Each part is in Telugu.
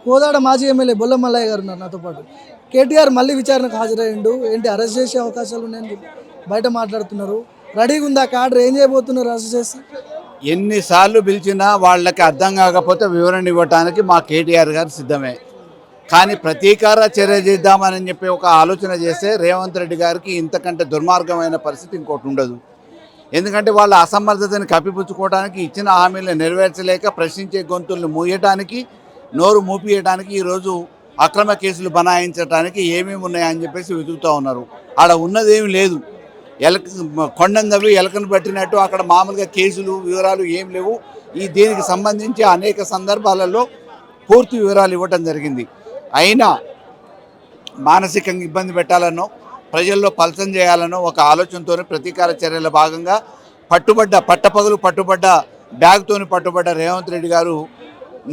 కోదాడ మాజీ ఎమ్మెల్యే బొల్ల మల్లయ్య గారు ఉన్నారు నాతో పాటు. కేటీఆర్ మళ్ళీ విచారణకు హాజరయ్యిండు, ఏంటి అరెస్ట్ చేసే అవకాశాలు ఉన్నాయని బయట మాట్లాడుతున్నారు. రెడీగా ఉందా కాడర్, ఏం చేయబోతున్నారు అరెస్ట్ చేసి? ఎన్నిసార్లు పిలిచినా వాళ్ళకి అర్థం కాకపోతే వివరణ ఇవ్వడానికి మా కేటీఆర్ గారు సిద్ధమే. కానీ ప్రతీకార చర్య చేద్దామని చెప్పి ఒక ఆలోచన చేస్తే రేవంత్ రెడ్డి గారికి ఇంతకంటే దుర్మార్గమైన పరిస్థితి ఇంకోటి ఉండదు. ఎందుకంటే వాళ్ళ అసమర్థతని కప్పిపుచ్చుకోవడానికి, ఇచ్చిన హామీలను నెరవేర్చలేక ప్రశ్నించే గొంతులను మూయటానికి, నోరు మూపియడానికి ఈరోజు అక్రమ కేసులు బనాయించడానికి ఏమేమి ఉన్నాయని చెప్పేసి వెతుకుతూ ఉన్నారు. ఆడ ఉన్నదేమి లేదు. కొండను తవ్వి ఎలకను పట్టినట్టు అక్కడ మామూలుగా కేసులు వివరాలు ఏం లేవు. దీనికి సంబంధించి అనేక సందర్భాలలో పూర్తి వివరాలు ఇవ్వటం జరిగింది. అయినా మానసికంగా ఇబ్బంది పెట్టాలనో, ప్రజల్లో పలసం చేయాలనో ఒక ఆలోచనతో ప్రతీకార చర్యల భాగంగా పట్టపగలు బ్యాగ్తోని పట్టుబడ్డ రేవంత్ రెడ్డి గారు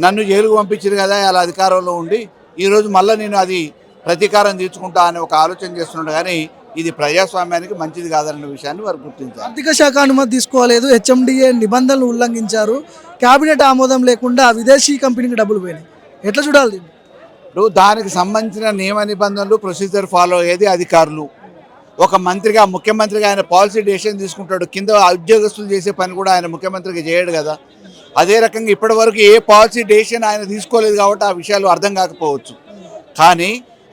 నన్ను జైలుకు పంపించారు కదా అలా అధికారంలో ఉండి, ఈరోజు మళ్ళీ నేను అది ప్రతీకారం తీర్చుకుంటా అని ఒక ఆలోచన చేస్తున్నాడు. కానీ ఇది ప్రజాస్వామ్యానికి మంచిది కాదన్న విషయాన్ని వారు గుర్తించారు. ఆర్థిక శాఖ అనుమతి తీసుకోలేదు, హెచ్ఎండిఏ నిబంధనలు ఉల్లంఘించారు, కేబినెట్ ఆమోదం లేకుండా విదేశీ కంపెనీకి డబ్బులు పోయినాయి. ఎట్లా చూడాలి? ఇప్పుడు దానికి సంబంధించిన నియమ నిబంధనలు, ప్రొసీజర్ ఫాలో అయ్యేది అధికారులు. ఒక మంత్రిగా, ముఖ్యమంత్రిగా ఆయన పాలసీ డెసిషన్ తీసుకుంటాడు. కింద ఉద్యోగస్తులు చేసే పని కూడా ఆయన ముఖ్యమంత్రిగా చేయడు కదా. అదే రకంగా ఇప్పటివరకు ఏ పాలసీ డెసిషన్ ఆయన తీసుకోలేదు కాబట్టి ఆ విషయాలు అర్థం కాకపోవచ్చు. కానీ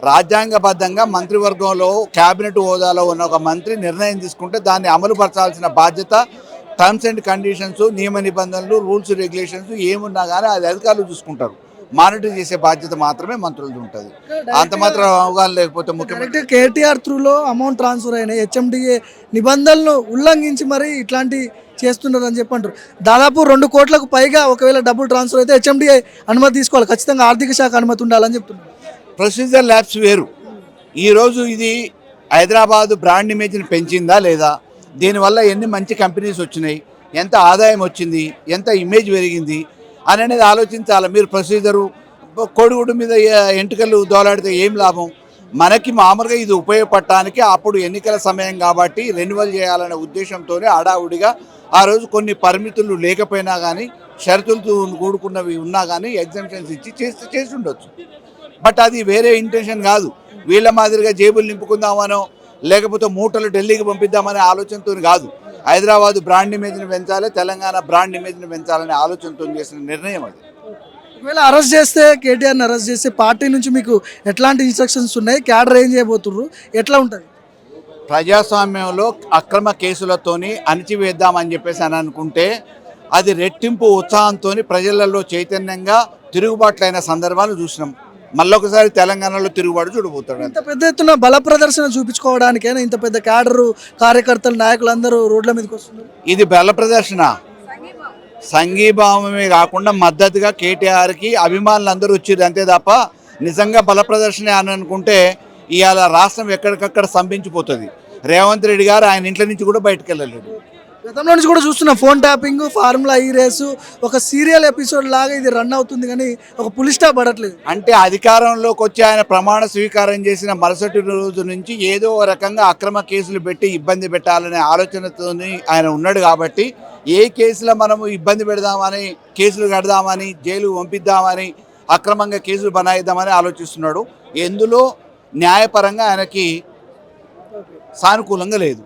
రాజ్యాంగబద్ధంగా మంత్రివర్గంలో క్యాబినెట్ హోదాలో ఉన్న ఒక మంత్రి నిర్ణయం తీసుకుంటే దాన్ని అమలుపరచాల్సిన బాధ్యత, టర్మ్స్ అండ్ కండిషన్స్, నియమ నిబంధనలు, రూల్స్ రెగ్యులేషన్స్ ఏమున్నా కానీ అది అధికారులు చూసుకుంటారు. మానిటర్ చేసే బాధ్యత మాత్రమే మంత్రులది ఉంటుంది. అంత మాత్రం అవగాహన లేకపోతే ముఖ్యమంత్రి కేటీఆర్ త్రూలో అమౌంట్ ట్రాన్స్ఫర్ అయినాయి, హెచ్ఎండిఏ నిబంధనలను ఉల్లంఘించి మరి ఇట్లాంటి చేస్తున్నారు అని చెప్పంటారు. దాదాపు 2 కోట్లకు పైగా ఒకవేళ డబ్బులు ట్రాన్స్ఫర్ అయితే హెచ్ఎండిఏ అనుమతి తీసుకోవాలి, ఖచ్చితంగా ఆర్థిక శాఖ అనుమతి ఉండాలని చెప్తున్నారు. ప్రొసీజర్ ల్యాబ్స్ వేరు. ఈరోజు ఇది హైదరాబాదు బ్రాండ్ ఇమేజ్ని పెంచిందా లేదా, దీనివల్ల ఎన్ని మంచి కంపెనీస్ వచ్చినాయి, ఎంత ఆదాయం వచ్చింది, ఎంత ఇమేజ్ పెరిగింది అనేది ఆలోచించాలి. మీరు ప్రొసీజరు కోడిగుడ్డు మీద ఎంటుకలు దోలాడితే ఏం లాభం? మనకి మామూలుగా ఇది ఉపయోగపడటానికి అప్పుడు ఎన్నికల సమయం కాబట్టి రెన్యువల్ చేయాలనే ఉద్దేశంతోనే హడావుడిగా ఆ రోజు కొన్ని పరిమితులు లేకపోయినా కానీ, షరతులతో కూడుకున్నవి ఉన్నా కానీ ఎగ్జామ్షన్స్ ఇచ్చి చేసి ఉండొచ్చు. బట్ అది వేరే ఇంటెన్షన్ కాదు. వీళ్ళ మాదిరిగా జేబులు నింపుకుందామనో లేకపోతే మూటలు ఢిల్లీకి పంపిద్దామనే ఆలోచనతో కాదు. హైదరాబాదు బ్రాండ్ ఇమేజ్ని పెంచాలి, తెలంగాణ బ్రాండ్ ఇమేజ్ని పెంచాలనే ఆలోచనతో చేసిన నిర్ణయం అది. ఒకవేళ అరెస్ట్ చేస్తే, కేటీఆర్ని అరెస్ట్ చేస్తే పార్టీ నుంచి మీకు ఎట్లాంటి ఇన్స్ట్రక్షన్స్ ఉన్నాయి? క్యాడర్ ఏం చేయబోతున్నారు? ఎట్లా ఉంటుంది? ప్రజాస్వామ్యంలో అక్రమ కేసులతోని అణిచివేద్దామని చెప్పేసి అని అనుకుంటే అది రెట్టింపు ఉత్సాహంతో ప్రజలలో చైతన్యంగా తిరుగుబాట్లైన సందర్భాలు చూసినాం. మళ్ళొకసారి తెలంగాణలో తిరుగుబాటు చూడబోతాడు. ఇంత పెద్ద ఎత్తున బల ప్రదర్శన చూపించుకోవడానికైనా ఇంత పెద్ద క్యాడరు, కార్యకర్తలు, నాయకులు అందరూ రోడ్ల మీదకి వస్తున్నారు. ఇది బల ప్రదర్శన, సంఘీభావమే కాకుండా మద్దతుగా కేటీఆర్కి అభిమానులు అందరూ వచ్చారు అంతే తప్ప నిజంగా బల ప్రదర్శన అని అనుకుంటే ఇవాళ రాష్ట్రం ఎక్కడికక్కడ స్తంభించిపోతుంది. రేవంత్ రెడ్డి గారు ఆయన ఇంట్లో నుంచి కూడా బయటకు వెళ్ళలేడు. గతంలో నుంచి కూడా చూస్తున్నా ఫోన్ ట్యాపింగ్, ఫార్ములా ఈ రేసు, ఒక సీరియల్ ఎపిసోడ్ లాగా ఇది రన్ అవుతుంది కానీ ఒక పులి స్టాప్ పడట్లేదు. అంటే అధికారంలోకి వచ్చి ఆయన ప్రమాణ స్వీకారం చేసిన మరుసటి రోజు నుంచి ఏదో రకంగా అక్రమ కేసులు పెట్టి ఇబ్బంది పెట్టాలనే ఆలోచనతో ఆయన ఉన్నాడు. కాబట్టి ఏ కేసులో మనము ఇబ్బంది పెడదామని, కేసులు కడదామని, జైలు పంపిద్దామని, అక్రమంగా కేసులు బనాయిద్దామని ఆలోచిస్తున్నాడు. ఎందులో న్యాయపరంగా ఆయనకి సానుకూలంగా లేదు.